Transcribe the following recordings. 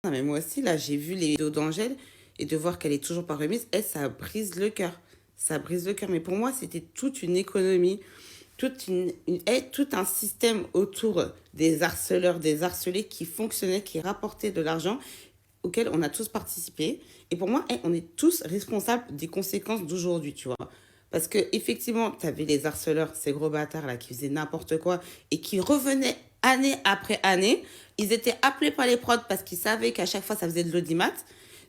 Non, mais moi aussi, là, j'ai vu les vidéos d'Angèle et de voir qu'elle est toujours pas remise, elle, ça brise le cœur. Ça brise le cœur. Mais pour moi, c'était toute une économie, tout un système autour des harceleurs, des harcelés qui fonctionnait, qui rapportait de l'argent, auquel on a tous participé. Et pour moi, on est tous responsables des conséquences d'aujourd'hui, tu vois. Parce que effectivement, tu avais les harceleurs, ces gros bâtards là qui faisaient n'importe quoi et qui revenaient année après année. Ils étaient appelés par les prods parce qu'ils savaient qu'à chaque fois ça faisait de l'audimat.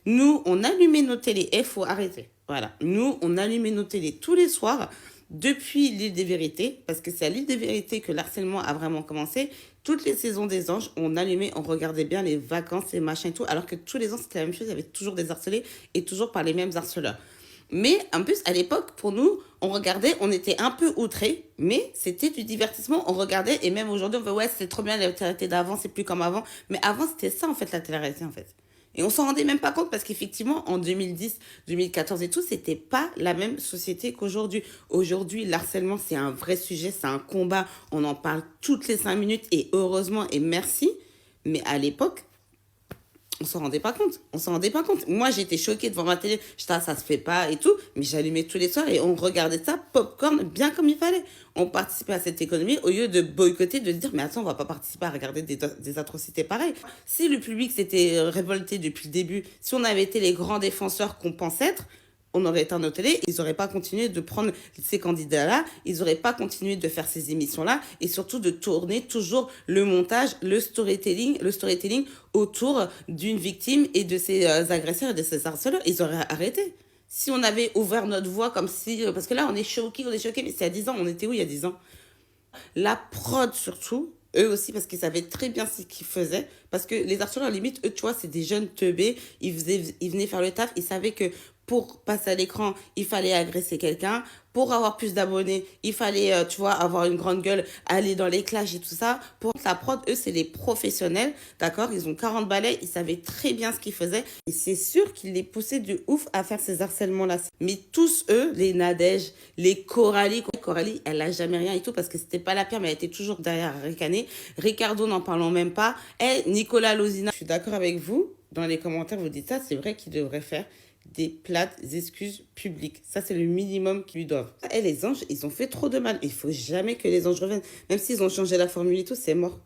Nous, on allumait nos télés. Il faut arrêter. Voilà. Nous, on allumait nos télés tous les soirs depuis l'île des vérités, parce que c'est à l'île des vérités que l'harcèlement a vraiment commencé. Toutes les saisons des anges, on allumait, on regardait bien les vacances, les machins et tout, alors que tous les ans c'était la même chose, il y avait toujours des harcelés et toujours par les mêmes harceleurs. Mais en plus, à l'époque, pour nous, on regardait, on était un peu outrés, mais c'était du divertissement. On regardait, et même aujourd'hui, on fait ouais, c'est trop bien la télé d'avant, c'est plus comme avant. Mais avant, c'était ça, en fait, la télé-réalité, en fait. Et on s'en rendait même pas compte parce qu'effectivement, en 2010, 2014 et tout, c'était pas la même société qu'aujourd'hui. Aujourd'hui, l'harcèlement, c'est un vrai sujet, c'est un combat. On en parle toutes les 5 minutes et heureusement et merci. Mais à l'époque, on s'en rendait pas compte. On s'en rendait pas compte. Moi, j'étais choquée devant ma télé. J'étais, ah, ça se fait pas et tout. Mais j'allumais tous les soirs et on regardait ça, popcorn, bien comme il fallait. On participait à cette économie au lieu de boycotter, de se dire, mais attends, on va pas participer à regarder des atrocités pareilles. Si le public s'était révolté depuis le début, si on avait été les grands défenseurs qu'on pense être, on aurait éteint nos télés, ils n'auraient pas continué de prendre ces candidats-là, ils n'auraient pas continué de faire ces émissions-là, et surtout de tourner toujours le montage, le storytelling autour d'une victime et de ses agresseurs et de ses harceleurs. Ils auraient arrêté. Si on avait ouvert notre voix comme si... parce que là, on est choqués, mais c'est à 10 ans, on était où il y a 10 ans? La prod surtout, eux aussi, parce qu'ils savaient très bien ce qu'ils faisaient. Parce que les harceleurs, limite, eux, tu vois, c'est des jeunes teubés. Ils venaient faire le taf. Ils savaient que pour passer à l'écran, il fallait agresser quelqu'un. Pour avoir plus d'abonnés, il fallait, tu vois, avoir une grande gueule, aller dans les clashs et tout ça. Pour la prod, eux, c'est les professionnels, d'accord? Ils ont 40 balais, ils savaient très bien ce qu'ils faisaient. Et c'est sûr qu'ils les poussaient de ouf à faire ces harcèlements-là. Mais tous, eux, les Nadège, les Coralie, elle a jamais rien et tout parce que c'était pas la pire, mais elle était toujours derrière à ricaner. Ricardo, n'en parlons même pas. Et Nicolas Lozina, je suis d'accord avec vous. Dans les commentaires, vous dites ça, c'est vrai qu'il devrait faire des plates excuses publiques. Ça, c'est le minimum qu'ils lui doivent. Et les anges, ils ont fait trop de mal. Il faut jamais que les anges reviennent. Même s'ils ont changé la formule et tout, c'est mort.